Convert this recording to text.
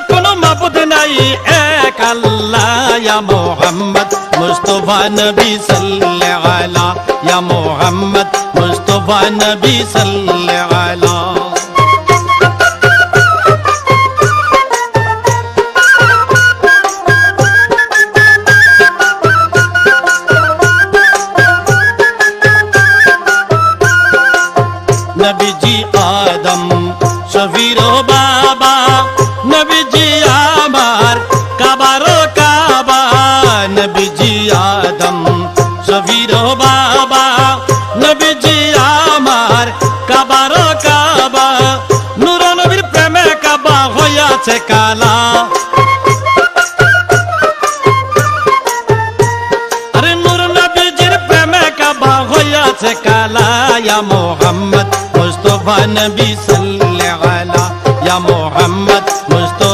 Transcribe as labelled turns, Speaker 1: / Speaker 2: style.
Speaker 1: কোনো মাবুদ নাই এক আল্লাহ ইয়া মুহাম্মদ মুস্তাফা নবী সাল্লাল্লাহু আলা ইয়া মুহাম্মদ মুস্তাফা নবী সাল্লাল্লাহু আলা নবীজি আদম শফির বাবা নবীজি আমার কাবারো কাবা নবীজি আদম শফির বাবা নবীজি আমার কাবারো কাবা নূর নবীর প্রেমে কাবা হইয়াছে কালা আরে নূর নবীজির প্রেমে কাবা হইয়াছে কালা ইয়া মুহাম্মদ মুস্তাফা নবী সাল্লাল্লাহু আলা ইয়া মুহাম্মদ